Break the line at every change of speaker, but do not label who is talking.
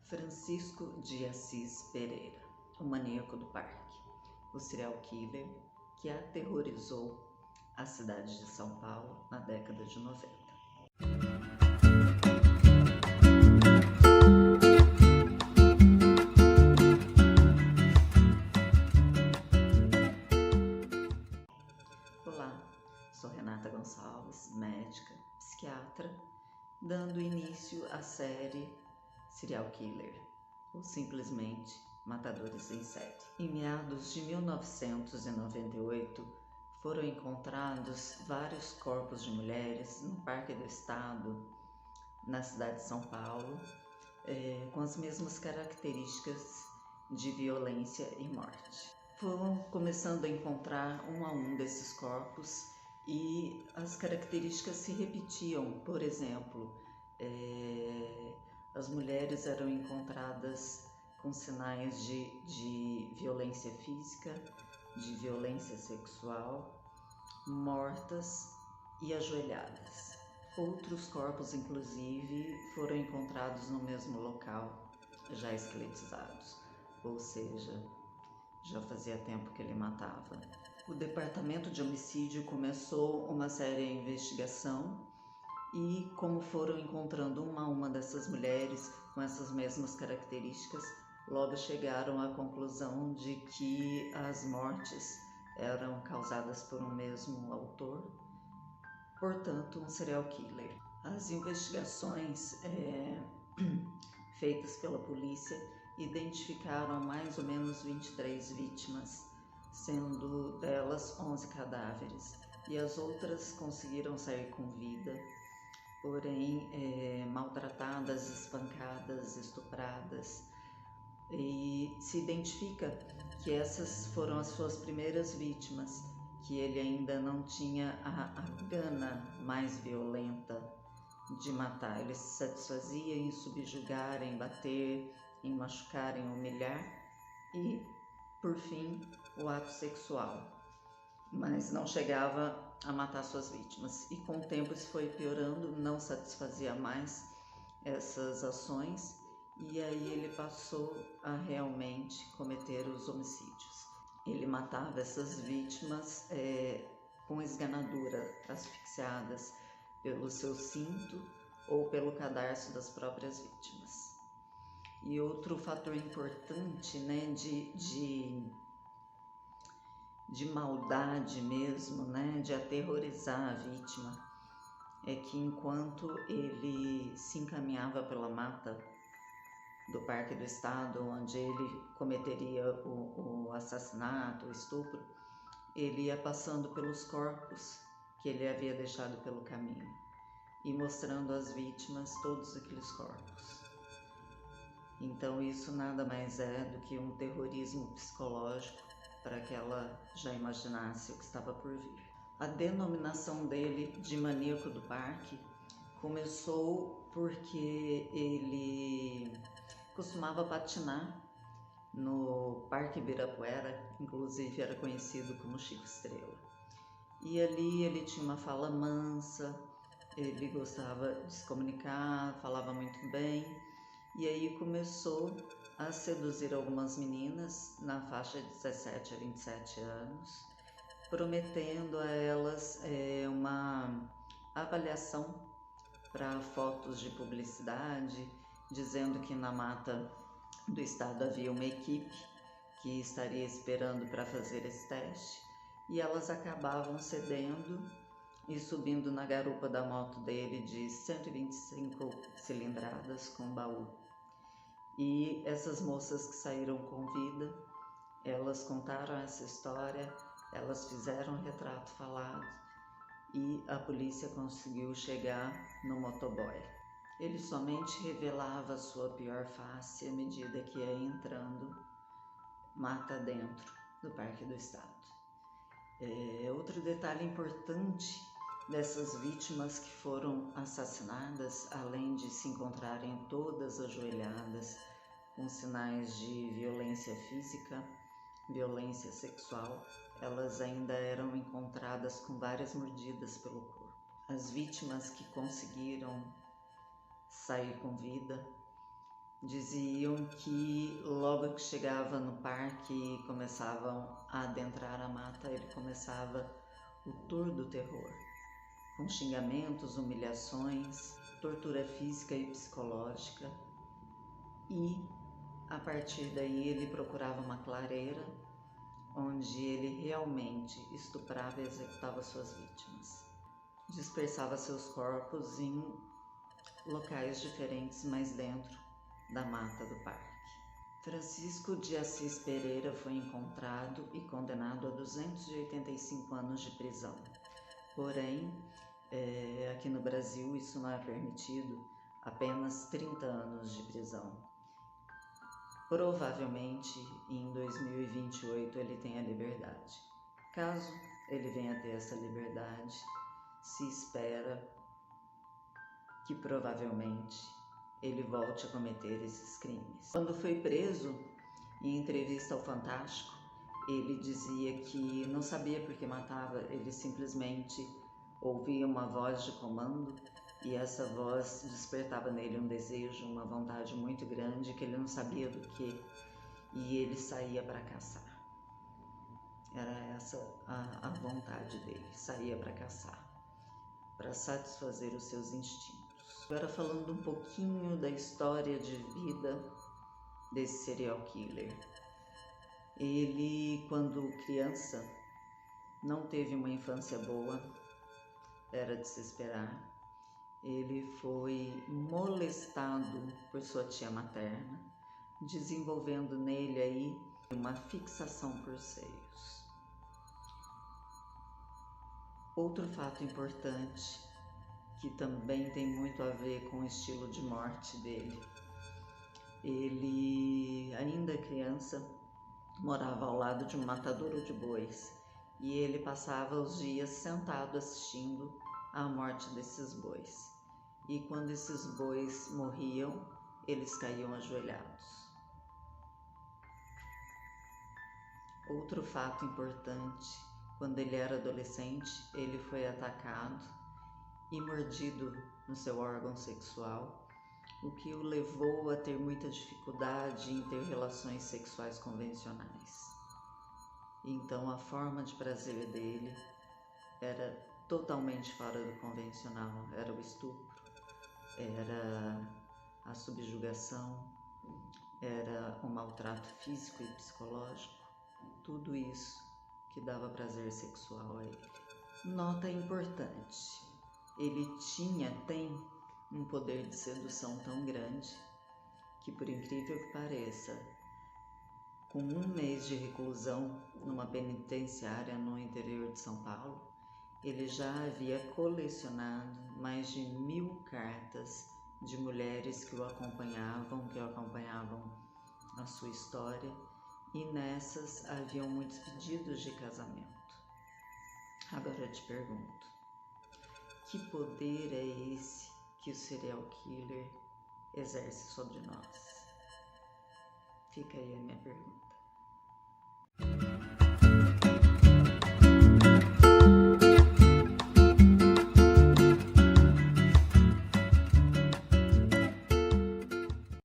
Francisco de Assis Pereira, o maníaco do parque, o serial killer que aterrorizou a cidade de São Paulo na década de 90. Olá, sou Renata Gonçalves, médica, psiquiatra, dando início à série Serial Killer, ou simplesmente Matadores em Série. Em meados de 1998, foram encontrados vários corpos de mulheres no Parque do Estado, na cidade de São Paulo, com as mesmas características de violência e morte. Foram começando a encontrar um a um desses corpos e as características se repetiam. Por exemplo, as mulheres eram encontradas com sinais de violência física, de violência sexual, mortas e ajoelhadas. Outros corpos, inclusive, foram encontrados no mesmo local, já esqueletizados, ou seja, já fazia tempo que ele matava. O departamento de homicídio começou uma séria investigação e, como foram encontrando uma a uma dessas mulheres com essas mesmas características, logo chegaram à conclusão de que as mortes eram causadas por um mesmo autor, portanto um serial killer. As investigações feitas pela polícia identificaram mais ou menos 23 vítimas, sendo delas 11 cadáveres, e as outras conseguiram sair com vida, porém maltratadas, espancadas, estupradas, e se identifica que essas foram as suas primeiras vítimas, que ele ainda não tinha a gana mais violenta de matar. Ele se satisfazia em subjugar, em bater, em machucar, em humilhar e, por fim, o ato sexual, mas não chegava a matar suas vítimas. E com o tempo isso foi piorando, não satisfazia mais essas ações, e aí ele passou a realmente cometer os homicídios. Ele matava essas vítimas com esganadura, asfixiadas pelo seu cinto ou pelo cadarço das próprias vítimas. E outro fator importante, né, de maldade mesmo, né, de aterrorizar a vítima, é que enquanto ele se encaminhava pela mata do Parque do Estado, onde ele cometeria o assassinato, o estupro, ele ia passando pelos corpos que ele havia deixado pelo caminho e mostrando às vítimas todos aqueles corpos. Então isso nada mais é do que um terrorismo psicológico para que ela já imaginasse o que estava por vir. A denominação dele de maníaco do parque começou porque ele costumava patinar no Parque Ibirapuera, inclusive era conhecido como Chico Estrela. E ali ele tinha uma fala mansa, ele gostava de se comunicar, falava muito bem, e aí começou a seduzir algumas meninas na faixa de 17 a 27 anos, prometendo a elas uma avaliação para fotos de publicidade, dizendo que na mata do estado havia uma equipe que estaria esperando para fazer esse teste, e elas acabavam cedendo e subindo na garupa da moto dele de 125 cilindradas com baú. E essas moças que saíram com vida, elas contaram essa história, elas fizeram um retrato falado e a polícia conseguiu chegar no motoboy. Ele somente revelava a sua pior face à medida que ia entrando mata dentro do Parque do Estado. Outro detalhe importante dessas vítimas que foram assassinadas, além de se encontrarem todas ajoelhadas, com sinais de violência física, violência sexual, elas ainda eram encontradas com várias mordidas pelo corpo. As vítimas que conseguiram sair com vida Diziam que logo que chegava no parque e começavam a adentrar a mata, ele começava o tour do terror, com xingamentos, humilhações, tortura física e psicológica, e a partir daí ele procurava uma clareira onde ele realmente estuprava e executava suas vítimas. Dispersava seus corpos em locais diferentes, mas dentro da mata do parque. Francisco de Assis Pereira foi encontrado e condenado a 285 anos de prisão. Porém, aqui no Brasil isso não é permitido, apenas 30 anos de prisão. Provavelmente em 2028 ele tenha liberdade. Caso ele venha a ter essa liberdade, se espera que provavelmente ele volte a cometer esses crimes. Quando foi preso, em entrevista ao Fantástico, ele dizia que não sabia por que matava, ele simplesmente ouvia uma voz de comando e essa voz despertava nele um desejo, uma vontade muito grande que ele não sabia do que, e ele saía para caçar. Era essa a vontade dele, saía para caçar, para satisfazer os seus instintos. Agora falando um pouquinho da história de vida desse serial killer. Ele, quando criança, não teve uma infância boa, era de se esperar. Ele foi molestado por sua tia materna, desenvolvendo nele aí uma fixação por seios. Outro fato importante, que também tem muito a ver com o estilo de morte dele, ele, ainda criança, morava ao lado de um matadouro de bois e ele passava os dias sentado assistindo à morte desses bois. E quando esses bois morriam, eles caíam ajoelhados. Outro fato importante, quando ele era adolescente, ele foi atacado e mordido no seu órgão sexual, o que o levou a ter muita dificuldade em ter relações sexuais convencionais. Então a forma de prazer dele era totalmente fora do convencional, era o estupro, era a subjugação, era o maltrato físico e psicológico, tudo isso que dava prazer sexual a ele. Nota importante, ele tem um poder de sedução tão grande que, por incrível que pareça, com 1 mês de reclusão numa penitenciária no interior de São Paulo, ele já havia colecionado mais de 1000 cartas de mulheres que o acompanhavam a sua história, e nessas haviam muitos pedidos de casamento. Agora eu te pergunto, que poder é esse que o serial killer exerce sobre nós? Fica aí a minha pergunta.